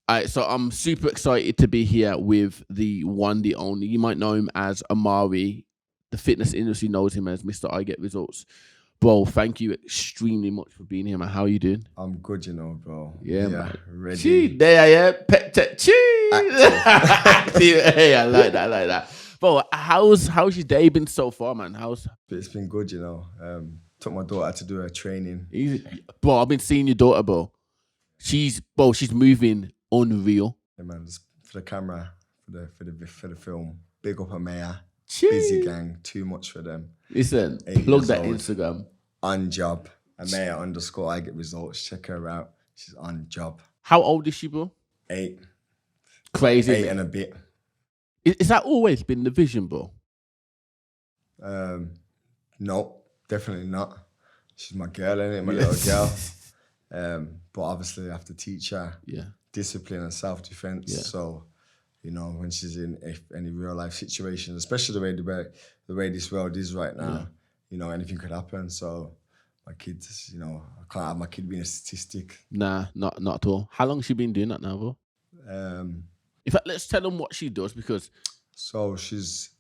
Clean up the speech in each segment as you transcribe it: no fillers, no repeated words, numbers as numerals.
All right, so I'm super excited to be here with the one, the only. You might know him as Omari. The fitness industry knows him as Mr. I Get Results. Bro, thank you extremely much for being here, man. How are you doing? I'm good, bro. Yeah, man. Ready. Chee, there I am. Active. Hey, I like that. Bro, how's your day been so far, man? It's been good, Took my daughter to do her training. Easy. Bro, I've been seeing your daughter, bro. She's moving unreal. Yeah, man, just for the camera, for the film. Big up a mayor. Chee. Busy gang, too much for them. Listen, 8 plug years that old, Instagram. On job. A mayor _ I Get Results. Check her out. She's on job. How old is she, bro? 8. Crazy. 8 and a bit. Is that always been the vision, bro? No, definitely not. She's my girl, innit? My little girl. But obviously I have to teach her discipline and self-defense. Yeah. So, when she's in any real life situation, especially the way this world is right now, anything could happen. So my kids, I can't have my kid being a statistic. Nah, not at all. How long has she been doing that now, bro? In fact, let's tell them what she does because... So she's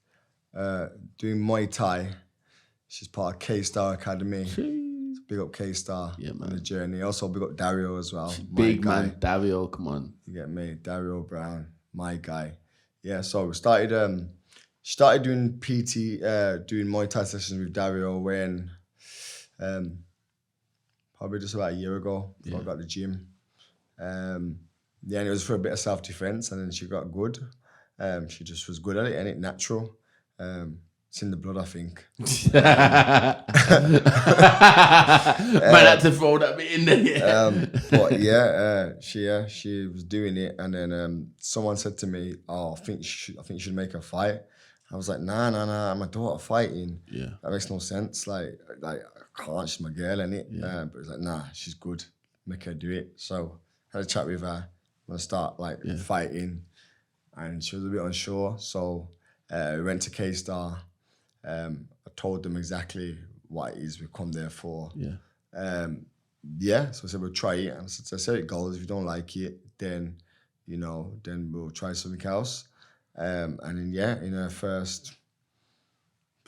doing Muay Thai. She's part of K-Star Academy. Jeez. Big up K-Star on the journey. Also big up Dario as well. Big man, Dario, come on. You get me? Dario Brown, my guy. Yeah, so we started doing PT, doing Muay Thai sessions with Dario when probably just about a year ago before I got the gym. And it was for a bit of self-defense, and then she got good. She just was good at it, and it natural. It's in the blood, I think. Man had to throw that bit in there. But yeah, she was doing it, and then someone said to me, "Oh, I think you should make her fight." I was like, "Nah, my daughter fighting. Yeah, that makes no sense. Like I can't. She's my girl, innit?" Yeah. But it's like, "Nah, she's good. Make her do it." So I had a chat with her. I'm gonna start fighting, and she was a bit unsure. So we went to K-Star. I told them exactly what it is we come there for. Yeah. So I said we'll try it, and so I said it goes. If you don't like it, then then we'll try something else. And then in her first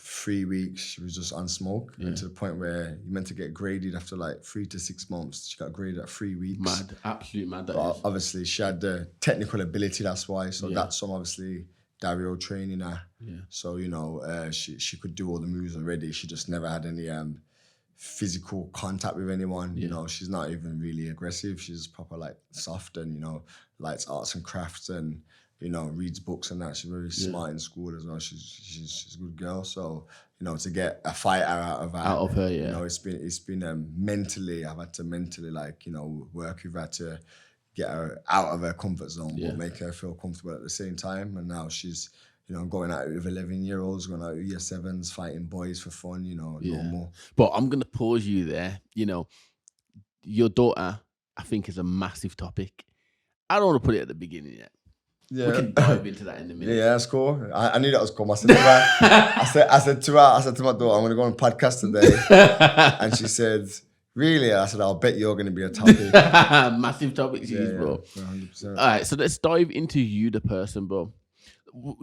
3 weeks, she was just on smoke, and to the point where you meant to get graded after 3 to 6 months. She got graded at 3 weeks. Mad, absolutely mad. But obviously, she had the technical ability. That's why. So that's some obviously Dario training her. Yeah. So she could do all the moves already. She just never had any physical contact with anyone. Yeah. She's not even really aggressive. She's proper soft and likes arts and crafts and reads books and that. She's very smart in school as well. She's a good girl. So to get a fighter out of her, it's been mentally. I've had to mentally work with her to get her out of her comfort zone, but make her feel comfortable at the same time. And now she's, going out with 11-year-olds, going out with year 7s, fighting boys for fun, normal. But I'm going to pause you there. Your daughter, I think, is a massive topic. I don't want to put it at the beginning yet. Yeah. We can dive into that in a minute. Yeah, that's cool. I knew that was cool. I said to her, I said to my daughter, I'm going to go on a podcast today. And she said, "Really?" I said, "I'll bet you're going to be a topic." Massive topic to use, bro. 100%. All right, so let's dive into you, the person, bro.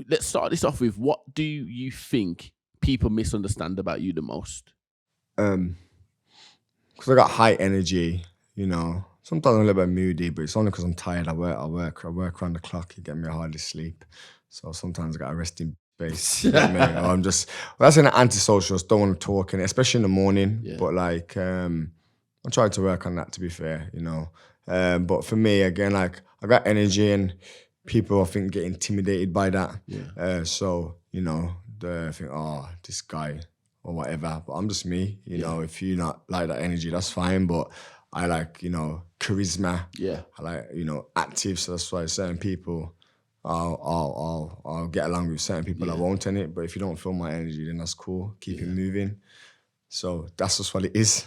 Let's start this off with, what do you think people misunderstand about you the most? Because I got high energy, Sometimes I'm a little bit moody, but it's only because I'm tired. I work around the clock. You get me, I hardly sleep. So sometimes I got a resting space. You get me? Or I'm just, that's an antisocial. Don't want to talk, and especially in the morning. Yeah. But I try to work on that, to be fair, But for me, again, I got energy, and people, I think, get intimidated by that. Yeah. So they think, "Oh, this guy," or whatever. But I'm just me. If you're not like that energy, that's fine. But I like, charisma. Yeah. I like, active. So that's why certain people, I'll get along with certain people that won't in it. But if you don't feel my energy, then that's cool. Keep it moving. So that's just what it is.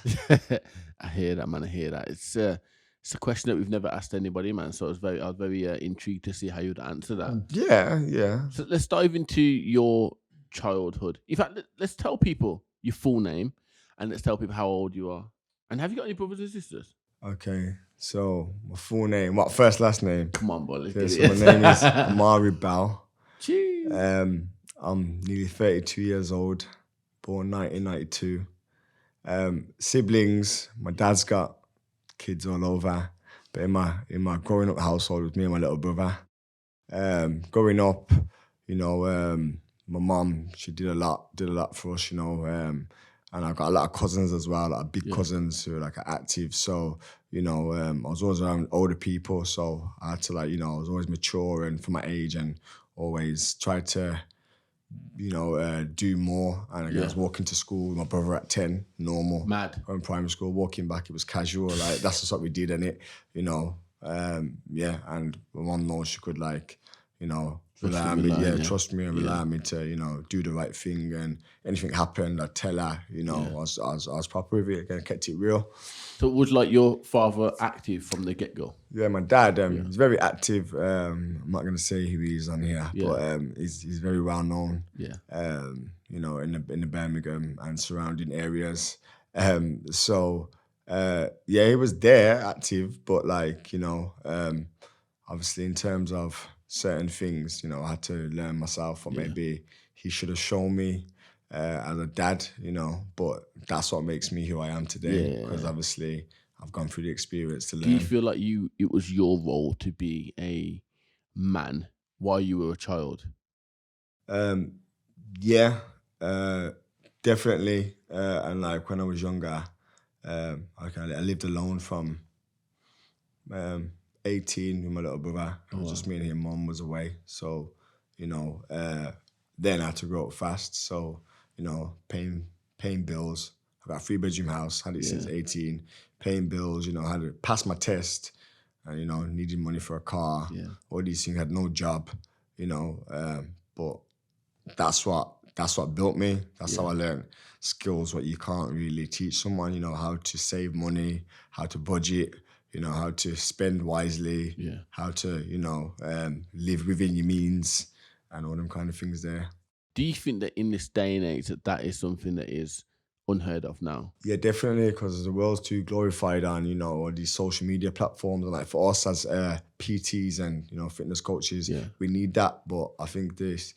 I hear that, man. I hear that. It's a question that we've never asked anybody, man. So I was very intrigued to see how you'd answer that. Yeah. So let's dive into your childhood. In fact, let's tell people your full name, and let's tell people how old you are. And have you got any brothers and sisters? Okay. So my full name, what first last name? Come on, boy, let's Okay, get so it. my name is Omari Bao. Jeez. I'm nearly 32 years old, born 1992. Siblings, my dad's got kids all over, but in my growing up household with me and my little brother. Growing up, my mom, she did a lot for us, and I got a lot of cousins as well, like big cousins who are like active. So, I was always around older people, so I had to I was always mature and for my age and always try to, do more. And I was walking to school with my brother at 10, normal. Mad. Going primary school, walking back, it was casual. Like that's just what we did, innit? And my mom knows she could rely on me, trust me and rely on me to, do the right thing. And anything happened, I'd tell her, I was proper with it, again, kept it real. So was like your father active from the get-go? Yeah, my dad, he's very active. I'm not going to say who he is on here, but he's very well known, in the Birmingham and surrounding areas. He was there active, but obviously in terms of certain things, I had to learn myself, or maybe he should have shown me as a dad, but that's what makes me who I am today, because obviously I've gone through the experience to learn. Do you feel like it was your role to be a man while you were a child? Definitely. And when I was younger, I lived alone from 18 with my little brother. It was just me and him. Mom was away. So, then I had to grow up fast. So, paying bills. I got a 3-bedroom house, had it since 18. Paying bills, had to pass my test and, needed money for a car. Yeah. All these things, had no job, but that's what built me. That's how I learned skills, what you can't really teach someone, how to save money, how to budget, how to spend wisely, how to, live within your means and all them kind of things there. Do you think that in this day and age that is something that is unheard of now? Yeah, definitely, because the world's too glorified on, all these social media platforms. And for us as PTs and, fitness coaches, we need that. But I think this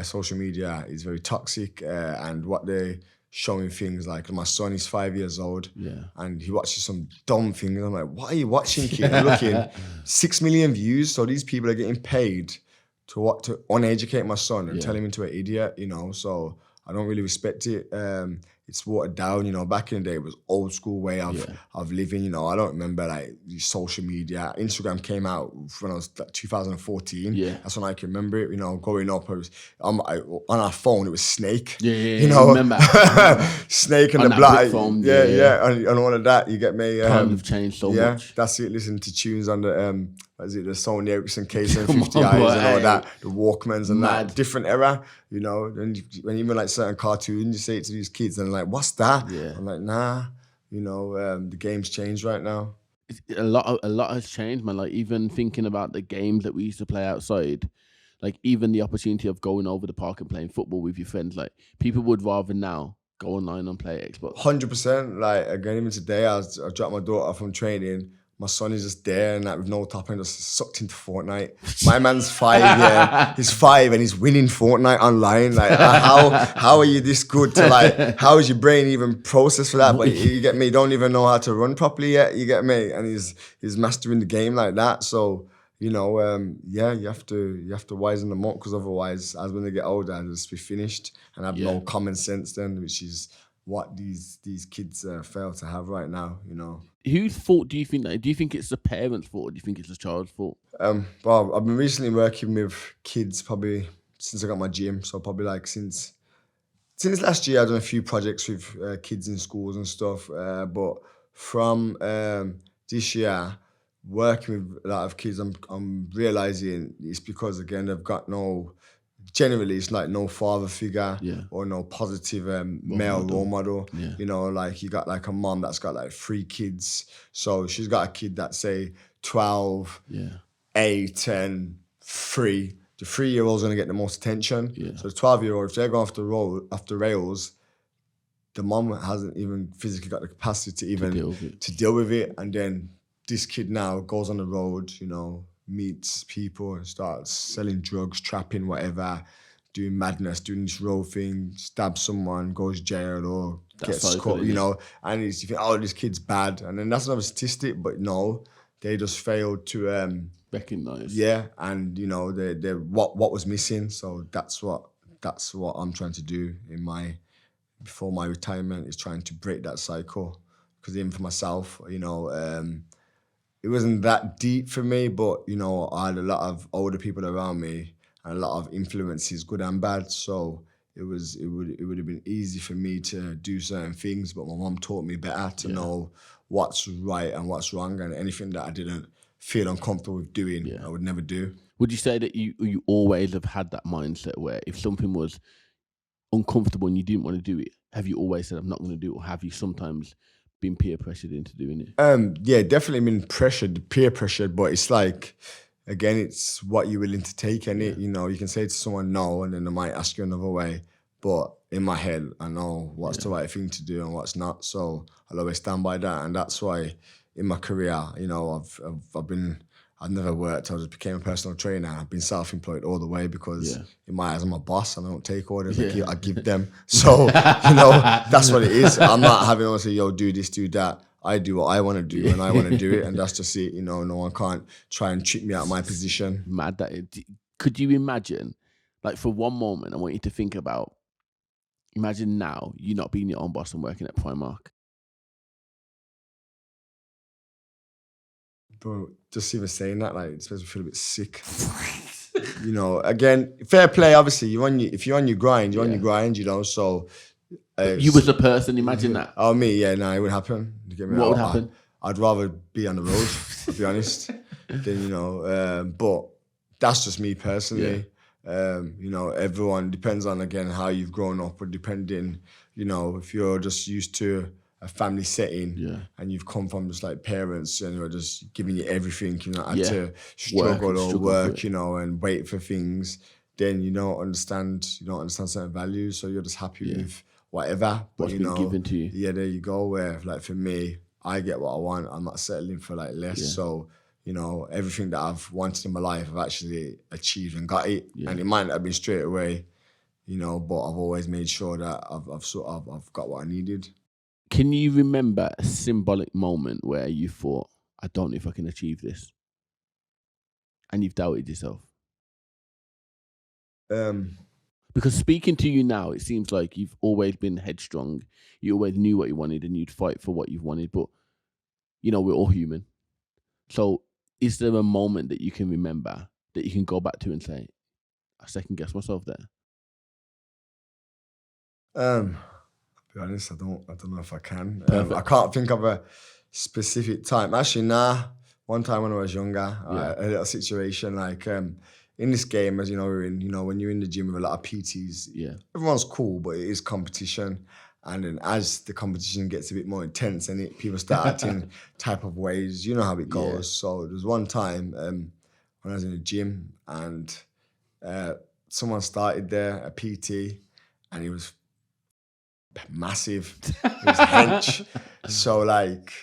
social media is very toxic, and what they're showing things like, my son is 5 years old and he watches some dumb things. I'm like, what are you watching, kid? You're looking 6 million views. So these people are getting paid to uneducate my son and turn him into an idiot, so I don't really respect it. It's watered down, back in the day it was old school way of living, I don't remember social media. Instagram came out when I was 2014. That's when I can remember it, growing up. I was on our phone, it was Snake. Remember Snake and on the black phone. And all of that, you get me. Times have changed so much. That's it. Listen to tunes on the the Sony Ericsson KSM50Is and all that, the Walkmans and that different era, and when even certain cartoons, you say it to these kids and they're like, what's that? I'm like, nah, the game's changed right now. A lot has changed, man. Like even thinking about the games that we used to play outside, like even the opportunity of going over the park and playing football with your friends, like people would rather now go online and play Xbox. 100%. Again, even today, I dropped my daughter from training. My son is just there and with no top and just sucked into Fortnite. My man's 5, he's 5 and he's winning Fortnite online. How are you this good to how is your brain even processed for that? But you get me, don't even know how to run properly yet, you get me? And he's mastering the game like that. So, you have to wisen them up, because otherwise, as when they get older, they'll just be finished and have no common sense then, which is what these kids fail to have right now, Whose fault do you think that? Do you think it's the parents' fault, or do you think it's the child's fault? Well, I've been recently working with kids probably since I got my gym. So probably since last year, I've done a few projects with kids in schools and stuff. But from this year, working with a lot of kids, I'm realizing it's because, again, they've got generally it's no father figure or no positive male role model. You got a mom that's got 3 kids. So she's got a kid that's say 12, 8 and 3. The 3-year-old's gonna get the most attention. So the 12-year-old, if they're going off the rails, the mom hasn't even physically got the capacity to deal with it. And then this kid now goes on the road, you know, meets people and starts selling drugs, trapping, whatever, doing madness, doing this road thing, stabs someone, goes jail or That's gets cycle, caught, you innit? know, and you think, oh, this kid's bad. And then that's another statistic, but no, they just failed to Recognize. yeah, and you know, they what was missing. So that's what I'm trying to do before my retirement, is trying to break that cycle. Because even for myself, you know, it wasn't that deep for me, but you know, I had a lot of older people around me and a lot of influences, good and bad. So it would have been easy for me to do certain things, but my mom taught me better to know what's right and what's wrong, and anything that I didn't feel uncomfortable with doing, I would never do. Would you say that you always have had that mindset where if something was uncomfortable and you didn't want to do it, have you always said, I'm not going to do it? Or have you sometimes been peer pressured into doing it? Yeah, definitely been pressured, peer pressured, but it's like, again, it's what you're willing to take, and it, you know, you can say to someone no, and then they might ask you another way. But in my head, I know what's the right thing to do and what's not. So I'll always stand by that, and that's why in my career, you know, I've never worked. I just became a personal trainer. I've been self-employed all the way because in my eyes, I'm a boss and I don't take orders. I give them. So, you know, that's what it is. I'm not having to say, yo, do this, do that. I do what I want to do and I want to do it. And that's just it. You know, no one can't try and trick me out of my position. Mad that could you imagine, like for one moment, I want you to think about, imagine now you not being your own boss and working at Primark. Bro, just even saying that, like, it makes me feel a bit sick. You know, again, fair play, obviously. If you're on your grind, you're on your grind, you know, so... you as a person, imagine that. Oh, me, yeah, no, it would happen. You get me? What would happen? I'd rather be on the road, I'll be honest, than, you know, but that's just me personally. You know, everyone depends on, again, how you've grown up, or depending, you know, if you're just used to a family setting and you've come from just like parents and you're just giving you everything, you know, had to struggle or work, you know, and wait for things, then you don't understand certain values, so you're just happy with whatever. But what's you been know, given to you. Yeah, there you go. Where like for me, I get what I want. I'm not settling for like less. So, you know, everything that I've wanted in my life, I've actually achieved and got it. And it might not have been straight away, you know, but I've always made sure that I've got what I needed. Can you remember a symbolic moment where you thought, I don't know if I can achieve this, and you've doubted yourself? Because speaking to you now, it seems like you've always been headstrong. You always knew what you wanted and you'd fight for what you've wanted. But, you know, we're all human. So is there a moment that you can remember that you can go back to and say, I second guess myself there? To be honest, I don't know if I can. I can't think of a specific time. Actually, nah. One time when I was younger, a little situation like in this game, as you know, we're in, you know, when you're in the gym with a lot of PTs, everyone's cool, but it is competition. And then as the competition gets a bit more intense and people start acting type of ways, you know how it goes. So there was one time when I was in the gym and someone started there, a PT, and he was massive. He was hench. So like,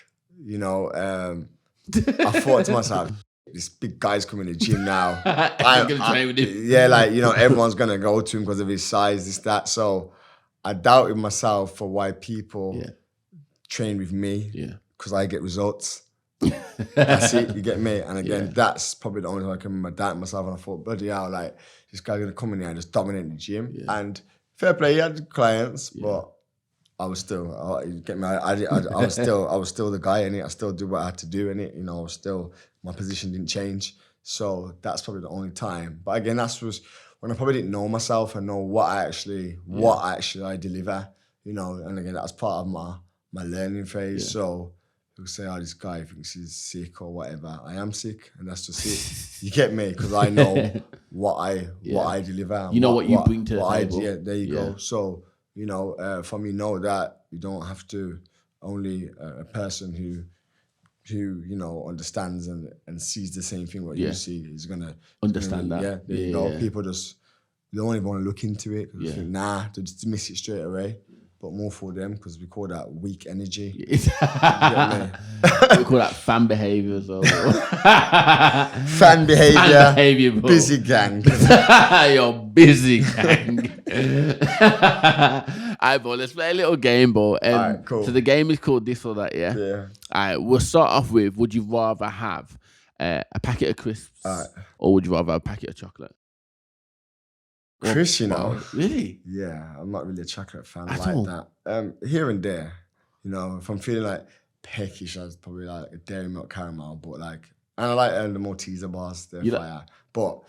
you know, I thought to myself, this big guy's coming to the gym now. I'm gonna train with him. Yeah, like, you know, everyone's gonna go to him because of his size, this, that. So I doubted myself for why people train with me, because I get results. That's it, you get me? And again, that's probably the only time I can remember doubting myself. And I thought, bloody hell, like, this guy's gonna come in here and just dominate the gym. And fair play, he had clients, but I was still, you get me? I was still the guy in it. I still did what I had to do in it. You know, I was still, my position didn't change. So that's probably the only time. But again, that was when I probably didn't know myself and know what I actually I deliver. You know, and again, that's part of my learning phase. So people say, oh, this guy thinks he's sick or whatever. I am sick, and that's just it. You get me? Because I know what I deliver. You know what you bring to the table. Yeah, there you go. So, you know, for me, know that you don't have to, only a person who you know understands and sees the same thing what you see is gonna understand that. Yeah, there you go. People just, they don't even want to look into it. They think, nah, they just miss it straight away. but more for them because we call that weak energy. We call that fan behavior as well. Fan behavior. Fan behavior, bro. Busy gang. You're busy, gang. Alright, bro, let's play a little game, bro. Alright, cool. So the game is called This or That, yeah? Yeah. Alright, we'll start off with, would you rather have a packet of crisps or would you rather have a packet of chocolate? Chris, you know. Really? Yeah, I'm not really a chocolate fan At like all? that. Here and there, you know, if I'm feeling like peckish, I'd probably like a dairy milk caramel, but like, and I like the Malteser bars, they're fire. But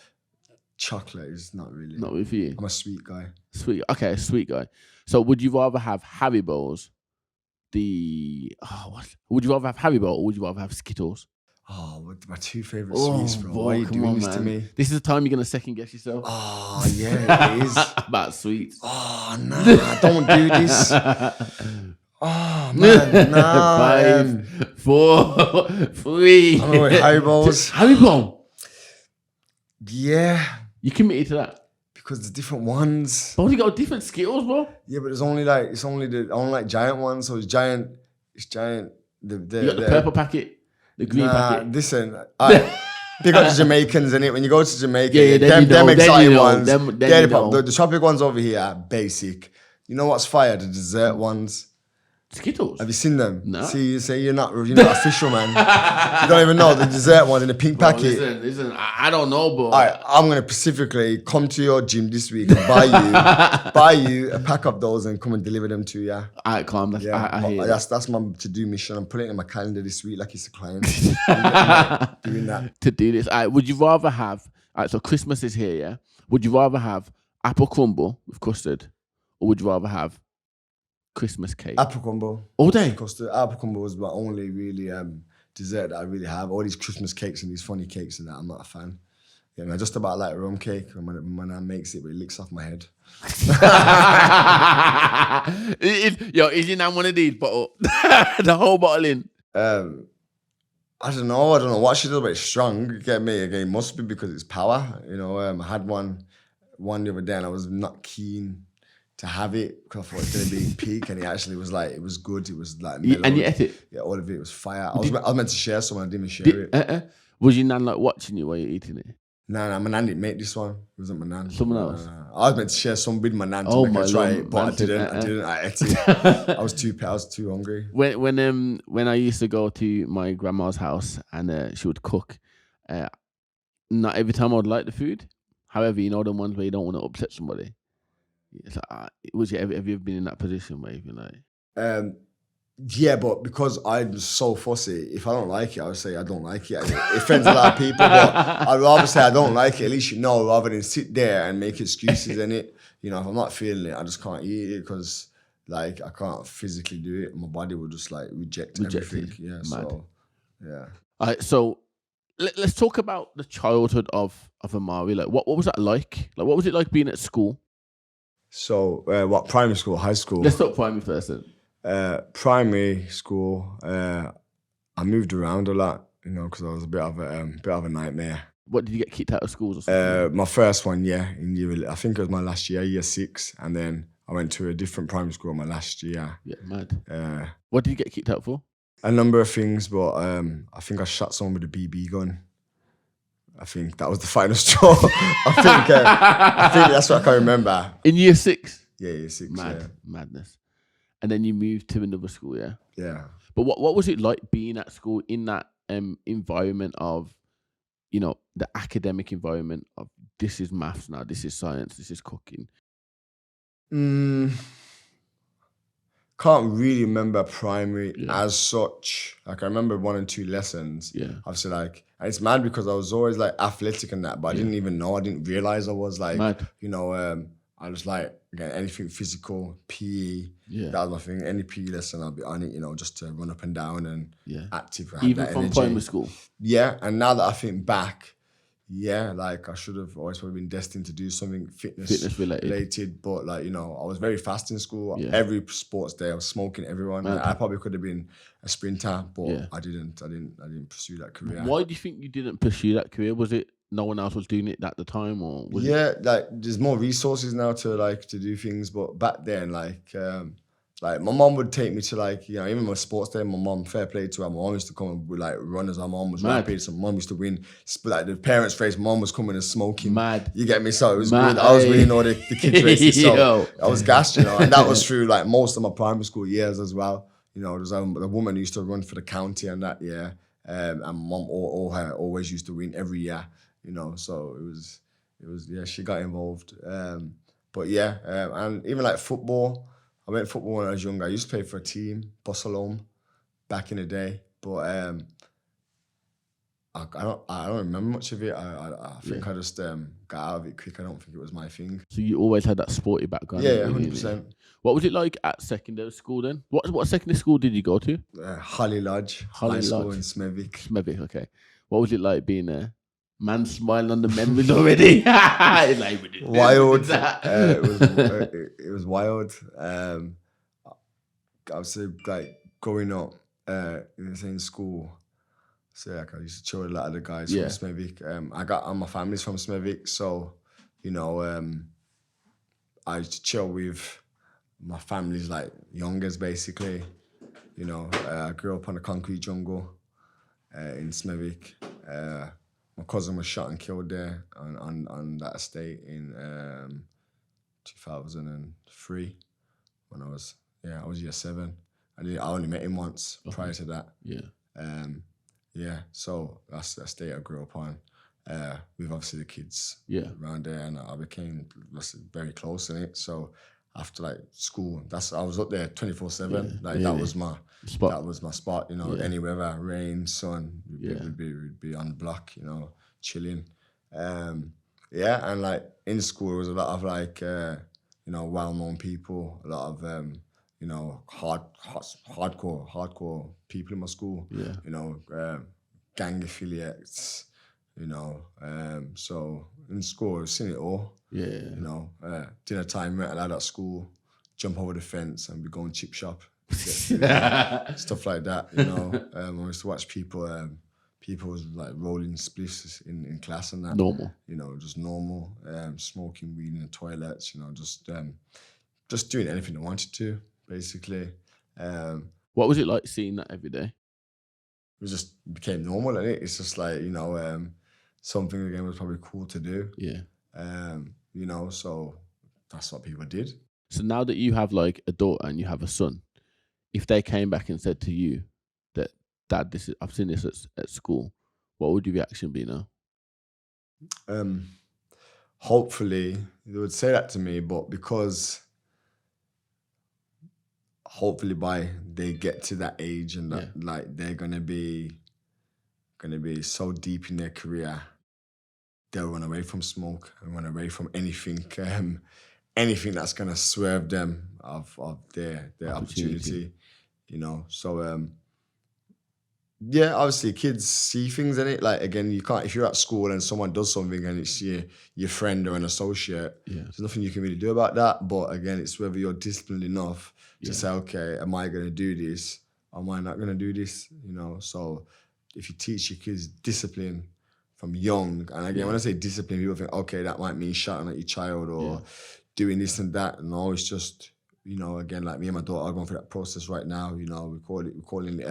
chocolate is not really. Not really for you? I'm a sweet guy. Sweet. Okay, sweet guy. So would you rather have Haribos? Would you rather have Haribo or would you rather have Skittles? Oh, my two favorite sweets, bro. Why are you doing this to me? This is the time you're gonna second guess yourself. Oh yeah, it is. About sweets. Oh no, don't do this. Oh man, no. 5, 4, 3. I'm with Haribos. Haribo. Yeah. You committed to that? Because there's different ones. But you got different Skittles, bro. Yeah, but it's only like giant ones. So it's giant. You got the purple packet, the green packet. Listen, they got the Jamaicans in it. When you go to Jamaica, them exciting ones. The tropic ones over here are basic. You know what's fire? The dessert ones. Skittles. Have you seen them? No. See, you say you're not official, man. You don't even know the dessert one in the pink packet. Listen, I don't know, bro. I'm gonna specifically come to your gym this week and buy you a pack of those and come and deliver them to you. All right, calm. I hear that's my to-do mission. I'm putting it in my calendar this week like it's a client. Doing that. To do this. All right, would you rather have? All right, so Christmas is here, yeah. Would you rather have apple crumble with custard, or would you rather have Christmas cake? Apple crumble. All day? Custard. Apple crumble was my only really dessert that I really have. All these Christmas cakes and these funny cakes and that, I'm not a fan. Yeah, man, just about like rum cake when my nan makes it, but it licks off my head. Is your nan one of these bottle? The whole bottle in? I don't know what she does, but it's strong. You get me? Again, it must be because it's power. You know, I had one the other day and I was not keen to have it because I thought it was going to be peak, and it actually was like, it was good. It was like mellowed. And you ate it? Yeah, all of it was fire. I was meant to share some, I didn't even share it. Was your nan like watching you while you're eating it? No, my nan didn't make this one. It wasn't my nan. Someone else? I was meant to share some with my nan to make her try it, but I didn't. I ate it. I was too hungry. When I used to go to my grandma's house and she would cook, not every time I would like the food. However, you know the ones where you don't want to upset somebody. It's like, have you ever been in that position where you've been like? Yeah, but because I'm so fussy, if I don't like it, I would say I don't like it. It offends a lot of people, but I'd rather say I don't like it, at least you know, rather than sit there and make excuses in it. You know, if I'm not feeling it, I just can't eat it because like I can't physically do it. My body will just like reject everything. It. Yeah, Mad. so yeah. All right, so let's talk about the childhood of Omari. Like, what was that like? Like, what was it like being at school? So, what, primary school, high school? Let's talk primary first then. Primary school, I moved around a lot, you know, because I was a bit of a nightmare. What, did you get kicked out of schools or something? My first one, yeah, I think it was my last year 6, and then I went to a different primary school my last year. Yeah, mad. What did you get kicked out for? A number of things, but I think I shot someone with a BB gun. I think that was the final straw. I think that's what I can remember. In year 6? Yeah, year 6. Madness. And then you moved to another school, yeah? Yeah. But what was it like being at school in that environment of, you know, the academic environment of this is maths now, this is science, this is cooking? Can't really remember primary as such. Like I remember 1 and 2 lessons. Yeah. Obviously, like, and it's mad because I was always like athletic and that, but I didn't even know. I didn't realize I was like, you know, I was like, again, anything physical, PE. Yeah. That was my thing. Any PE lesson, I'll be on it, you know, just to run up and down and active. Even from primary school. Yeah, and now that I think back, yeah, like I should have always probably been destined to do something fitness related. But like, you know, I was very fast in school. Yeah. Every sports day I was smoking everyone. Okay. I probably could have been a sprinter, but I didn't pursue that career. Why do you think you didn't pursue that career? Was it no one else was doing it at the time, or was like there's more resources now to do things, but back then, like Like my mom would take me to like, you know, even my sports day, my mom, fair play to her, my mom used to come with like runners, my mom was Mad. rapid, so my mom used to win. Like the parents' race, my mom was coming and smoking. Mad. You get me? So it was Mad. good. I was winning all the kids' races. So Yo. I was gassed, you know, and that was through like most of my primary school years as well. You know, there's a woman who used to run for the county and that year. And my mom or her always used to win every year, you know, so it was, yeah, she got involved. But yeah, and even like football, I went football when I was younger. I used to play for a team, Barcelona, back in the day. But I don't remember much of it. I think I just got out of it quick. I don't think it was my thing. So you always had that sporty background. Yeah, 100%. What was it like at secondary school then? What secondary school did you go to? Holly Lodge High School in Smethwick. Smethwick, okay. What was it like being there? Man smiling on the memories already. Like, wild. It was wild. I would say like growing up in the same school. So like I used to chill with a lot of the guys from Smethwick. My family's from Smethwick, so you know, I used to chill with my family's like youngers basically. You know, I grew up on the concrete jungle in Smethwick. My cousin was shot and killed there on that estate in 2003 when I was year 7. I only met him once prior to that. So that's the estate I grew up on. With obviously the kids around there, and I became very close in it. So after like school, I was up there 24/7. That was my spot. That was my spot. You know, any weather, rain, sun, we'd be on the block. You know, chilling. And like in school, there was a lot of like you know, well-known people. A lot of you know, hardcore people in my school. You know, gang affiliates. You know, so in school, I've seen it all. You know, dinner time, met a lad at school, jump over the fence and we go and chip shop. Stuff like that, you know. I used to watch people was like rolling spliffs in class and that. Normal. You know, just normal. Smoking weed in the toilets, you know, just doing anything they wanted to, basically. What was it like seeing that every day? It just became normal, and it's just like, you know, something again was probably cool to do. You know, so that's what people did. So now that you have like a daughter and you have a son, if they came back and said to you that, Dad, I've seen this at school, what would your reaction be now? Hopefully they would say that to me, but because hopefully by they get to that age and that like they're gonna be so deep in their career, they'll run away from smoke and run away from anything that's gonna swerve them of their opportunity, you know. So obviously kids see things in it. Like again, you can't, if you're at school and someone does something and it's your friend or an associate, there's nothing you can really do about that. But again, it's whether you're disciplined enough to say, okay, am I gonna do this? Or am I not gonna do this? You know, so if you teach your kids discipline from young, and again, when I say discipline, people think, okay, that might mean shouting at your child or doing this and that. No, it's just, you know, again, like me and my daughter are going through that process right now. You know, we're calling it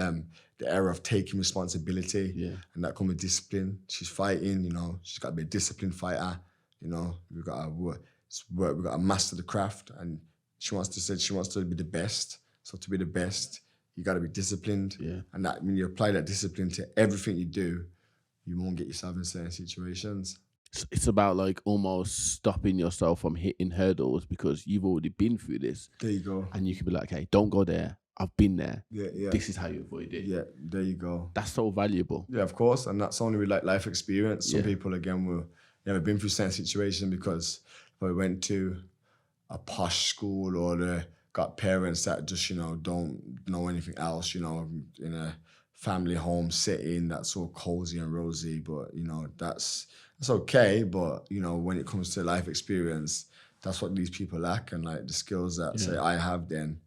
the era of taking responsibility, and that comes with discipline. She's fighting, you know, she's got to be a disciplined fighter. You know, we've got to master the craft, and she wants to be the best. So to be the best, you got to be disciplined, and that when you apply that discipline to everything you do, you won't get yourself in certain situations. It's about like almost stopping yourself from hitting hurdles because you've already been through this. There you go. And you can be like, hey, don't go there. I've been there. Yeah. This is how you avoid it. Yeah, there you go. That's so valuable. Yeah, of course. And that's only with like life experience. Some people, again, will never been through certain situations because they went to a posh school or they got parents that just, you know, don't know anything else, you know, in a family home setting that's all cozy and rosy. But, you know, that's okay. But, you know, when it comes to life experience, that's what these people lack. And like the skills that say I have then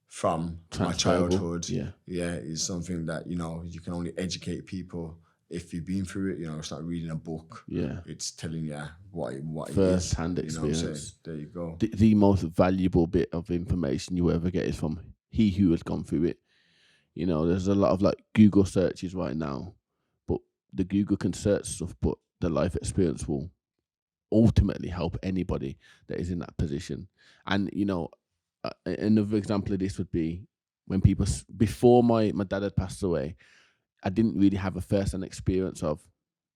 from my childhood, is something that, you know, you can only educate people if you've been through it. You know, it's not reading a book. It's telling you what it is. First-hand experience. You know what I'm saying? There you go. The most valuable bit of information you ever get is from he who has gone through it. You know, there's a lot of like Google searches right now, but the Google can search stuff, but the life experience will ultimately help anybody that is in that position. And you know, another example of this would be when people before my dad had passed away, I didn't really have a first-hand experience of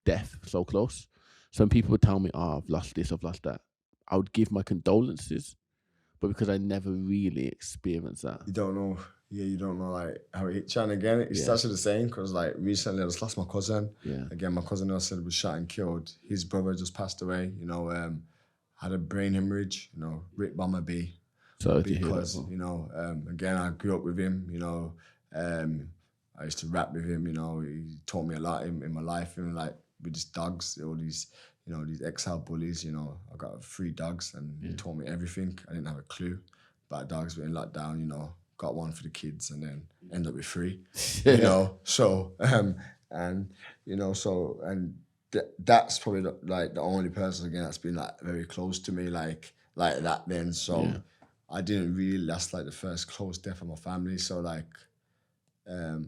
death so close. So when people would tell me, "Oh, I've lost this, I've lost that," I would give my condolences, but because I never really experienced that. You don't know. Yeah, you don't know like how it hit you. And again, it's actually the same because like recently I just lost my cousin. Yeah. Again, my cousin who I said was shot and killed. His brother just passed away. You know, had a brain hemorrhage. You know, ripped by my bee. So Because you know, again, I grew up with him. You know, I used to rap with him. You know, he taught me a lot in my life. And like with his dogs, all these, you know, these exile bullies. You know, I got 3 dogs, and he taught me everything. I didn't have a clue about dogs being locked down. You know, got one for the kids, and then end up with 3. You know, so and you know, so and that's probably the only person again that's been like very close to me, like that. Then so. Yeah. I didn't really, that's like the first close death of my family. So like, like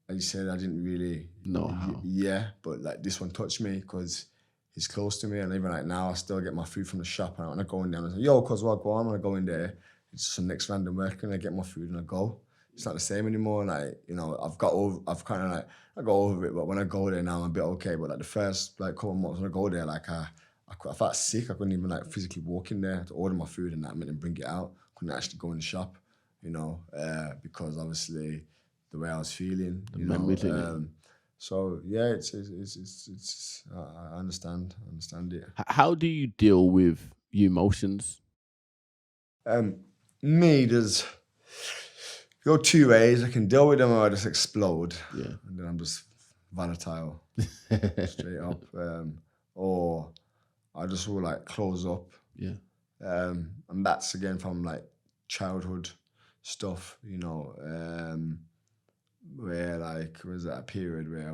you said, I didn't really know how. Yeah, but like this one touched me because he's close to me. And even like now, I still get my food from the shop. And when I go in there, I say, yo, cuz what, go on? When I go in there, it's just the next random work and I get my food and I go. It's not the same anymore. Like, you know, I go over it. But when I go there now, I'm a bit okay. But like the first like couple of months when I go there, like I felt sick. I couldn't even like physically walk in there to order my food and that meant to bring it out. Couldn't actually go in the shop, you know, because obviously the way I was feeling, you know. So yeah, it's I understand it. How do you deal with your emotions? Me, there's go 2 ways. I can deal with them or I just explode. Yeah. And then I'm just volatile, straight up. Or I just will like close up. Yeah. And that's again from like childhood stuff, you know, where like was at a period where I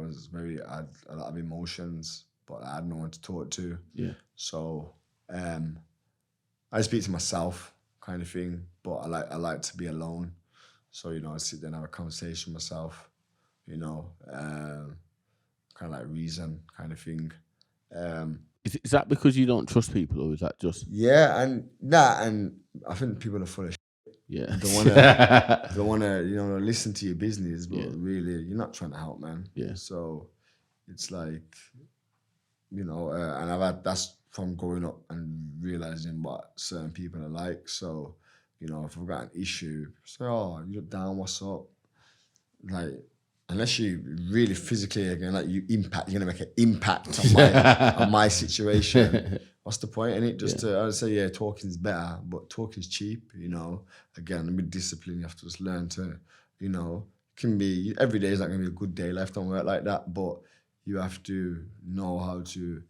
had a lot of emotions, but I had no one to talk to. Yeah. So I speak to myself kind of thing, but I like to be alone. So, you know, I sit there and have a conversation with myself, you know, kind of like reason kind of thing. Is that because you don't trust people, or is that just? Yeah, and I think people are full of shit. Yeah. They wanna, you know, listen to your business, but really, you're not trying to help, man. Yeah. So it's like, you know, and that's from growing up and realizing what certain people are like. So, you know, if I've got an issue, say, oh, you're down, what's up? Like, unless you really physically again, like you're gonna make an impact on my situation. What's the point in it? I'd say, yeah, talking's better, but talking's cheap, you know. Again, with discipline, you have to just learn to, you know, every day is not gonna be a good day. Life don't work like that, but you have to know how to,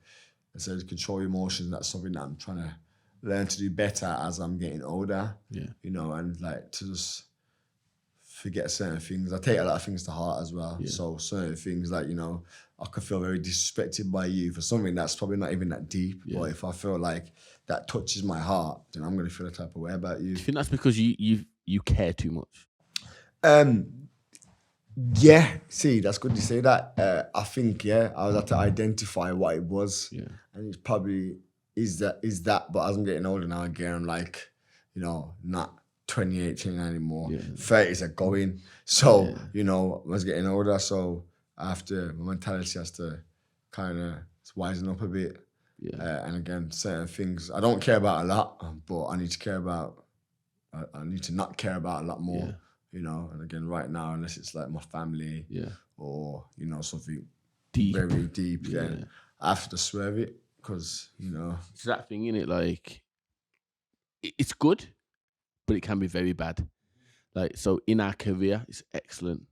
control your emotions. That's something that I'm trying to learn to do better as I'm getting older. Yeah. You know, and like to just forget certain things. I take a lot of things to heart as well. Yeah. So certain things like, you know, I could feel very disrespected by you for something that's probably not even that deep. Yeah. But if I feel like that touches my heart, then I'm going to feel a type of way about you. Do you think that's because you care too much? Yeah. See, that's good you say that. I think, I was have to identify what it was. Yeah. And it's probably is that. But as I'm getting older now again, I'm like, you know, not 28, 29 anymore. Yeah. 30s are going. So, you know, I was getting older. So my mentality has to kind of wisen up a bit. Yeah. And again, certain things I don't care about a lot, but I need to not care about a lot more. Yeah. You know, and again, right now, unless it's like my family, or you know something deep, very deep, then I have to swerve it because you know it's that thing in it. Like, it's good, but it can be very bad. Like, so in our career, it's excellent.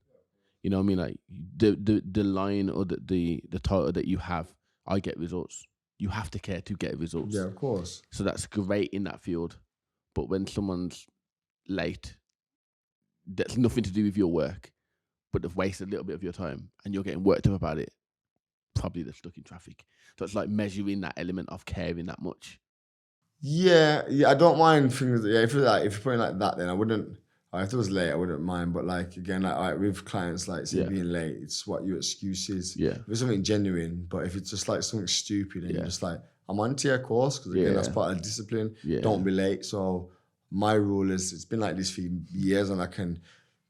You know what I mean? Like the line or the title that you have, I get results. You have to care to get results. Yeah, of course. So that's great in that field. But when someone's late, that's nothing to do with your work, but they've wasted a little bit of your time and you're getting worked up about it, probably they're stuck in traffic. So it's like measuring that element of caring that much. Yeah, I don't mind things. Yeah, if you're putting like that, then I wouldn't If it was late, I wouldn't mind. But like again, like with clients, like say Yeah. being late, it's what your excuse is. Yeah. If it's something genuine, but if it's just like something stupid and Yeah. you're just like, I'm on to your course because again, that's Yeah. part of discipline. Yeah. Don't be late. So my rule is, it's been like this for years, and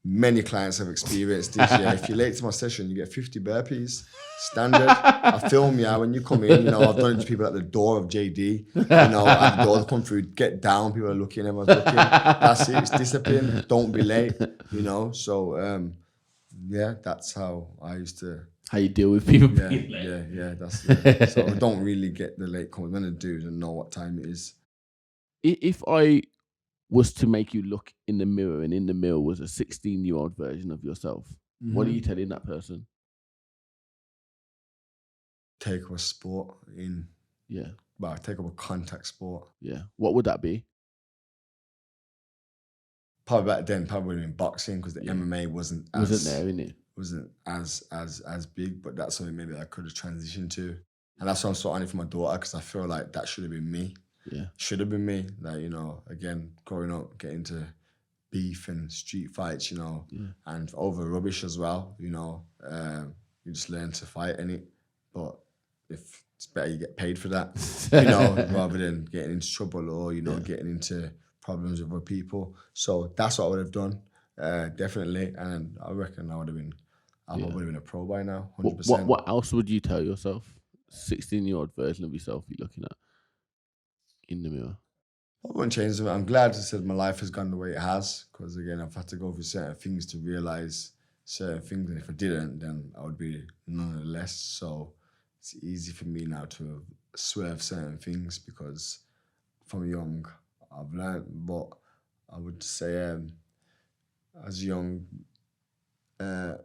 many clients have experienced this. Yeah, if you're late to my session, you get 50 burpees. Standard. I film you when you come in. You know, I've done it to people at the door of JD. You know, at the door, they come through, get down. People are looking, everyone's looking. That's it. It's discipline. Don't be late. You know. So yeah, that's how I used to. How you deal with people Yeah, being late. yeah. That's so I don't really get the late comments. When I do, then know what time it is. If I was to make you look in the mirror, and in the mirror was a 16-year-old version of yourself, what are you telling that person? Take up a sport in. Yeah. Well, take up a contact sport. Yeah. What would that be? Probably back then, probably in boxing, because the MMA wasn't there, innit? Wasn't as big, but that's something maybe I could have transitioned to. And that's why I'm so on it for my daughter, because I feel like that should have been me. Yeah. Should have been me. Like, you know, again, growing up, getting into beef and street fights, you know, and over rubbish as well, you know. You just learn to fight in it. But if it's better you get paid for that, you know, rather than getting into trouble or, you know, getting into problems with other people. So that's what I would have done, definitely. And I reckon I would have been a pro by now, 100%. What else would you tell yourself? 16-year-old version of yourself you're looking at in the mirror. I wouldn't change them. I'm glad I said my life has gone the way it has, because again, I've had to go through certain things to realize certain things, and if I didn't, then I would be none the less. So it's easy for me now to swerve certain things, because from young I've learned. But I would say, as young, when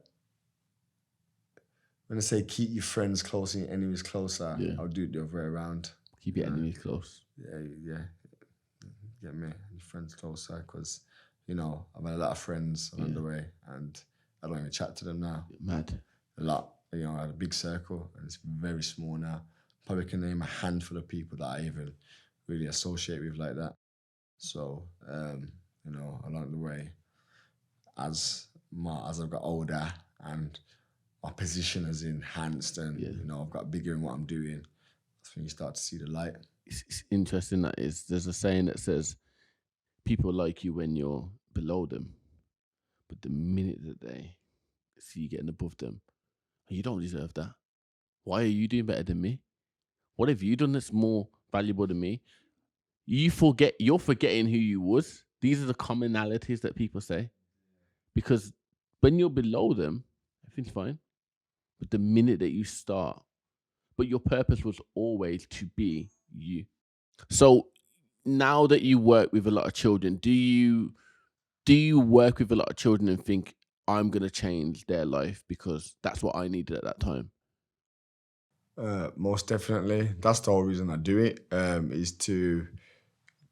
I say keep your friends close and your enemies closer, I'll do it the other way around. Keep your enemies close. Yeah. Get me, your friends closer, because, you know, I've had a lot of friends along the way, and I don't even chat to them now. Mad. A lot. You know, I had a big circle, and it's very small now. Probably can name a handful of people that I even really associate with like that. So, you know, along the way, as I've got older and my position has enhanced, and you know, I've got bigger in what I'm doing, that's when you start to see the light. It's interesting that is. There's a saying that says, people like you when you're below them, but the minute that they see you getting above them, you don't deserve that. Why are you doing better than me? What have you done that's more valuable than me? You're forgetting who you was. These are the commonalities that people say. Because when you're below them, everything's fine. But the minute that you start, but your purpose was always to be you. So now that you work with a lot of children, do you work with a lot of children and think, I'm going to change their life because that's what I needed at that time? Most definitely. That's the whole reason I do it, is to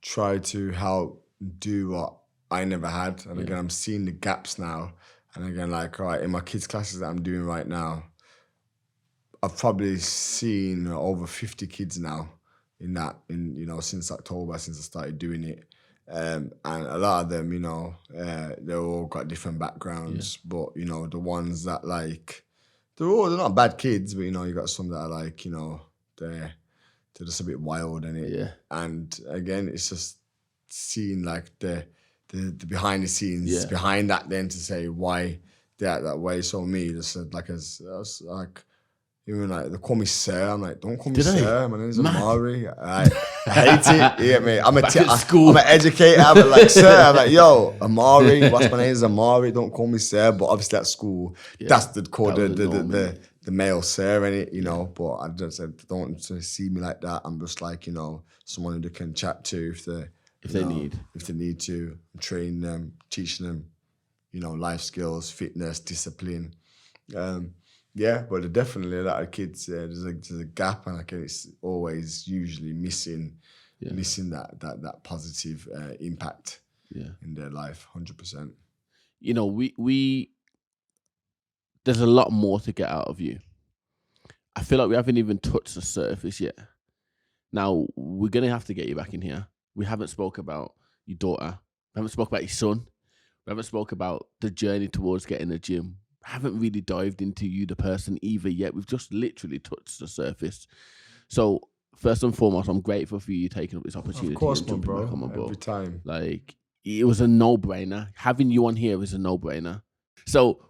try to help do what I never had. And again, I'm seeing the gaps now. And again, like, all right, in my kids' classes that I'm doing right now, I've probably seen over 50 kids now you know, since October, since I started doing it. And a lot of them, you know, they've all got different backgrounds, but, you know, the ones that, like, they're not bad kids, but, you know, you got some that are like, you know, they're just a bit wild in it. Yeah. And again, it's just seeing like the behind the scenes behind that, then to say why they're act that way. So me, just like as like, even like they call me sir, I'm like, don't call me sir. My name's Omari. I hate it. You get me? I'm an educator, but like sir, I'm like, yo, Omari. What's my name is Omari. Don't call me sir. But obviously at school, that's the male sir in it, you know. But I just don't see me like that. I'm just like, you know, someone who they can chat to if they need to, train them, teaching them, you know, life skills, fitness, discipline. Yeah, but definitely a lot of kids, there's a gap, and like it's always usually missing that positive impact in their life, 100%. You know, we there's a lot more to get out of you. I feel like we haven't even touched the surface yet. Now, we're going to have to get you back in here. We haven't spoke about your daughter. We haven't spoke about your son. We haven't spoke about the journey towards getting a gym. Haven't really dived into you, the person, either yet. We've just literally touched the surface. So first and foremost, I'm grateful for you taking up this opportunity Of course, and my jumping bro. back on my bro. Every time. Like, it was a no-brainer. Having you on here is a no-brainer. So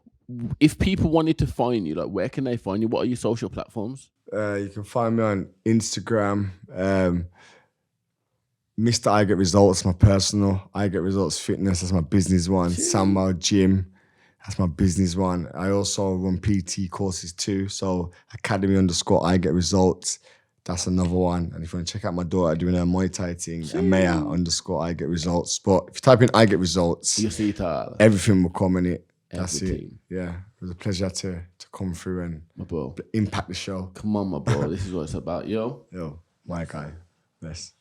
if people wanted to find you, like, where can they find you? What are your social platforms? You can find me on Instagram. Mr. I Get Results, my personal. I Get Results Fitness, that's my business one. Sandwell Gym, that's my business one. I also run PT courses too. So Academy_I Get Results, that's another one. And if you want to check out my daughter doing her Muay Thai thing, Amaya_I Get Results. But if you type in I Get Results, You see that, everything will come in it. That's it. everything. Yeah, it was a pleasure to come through and My bro. impact the show. Come on, my bro. This is what it's about, yo. Yo, my guy. Bless.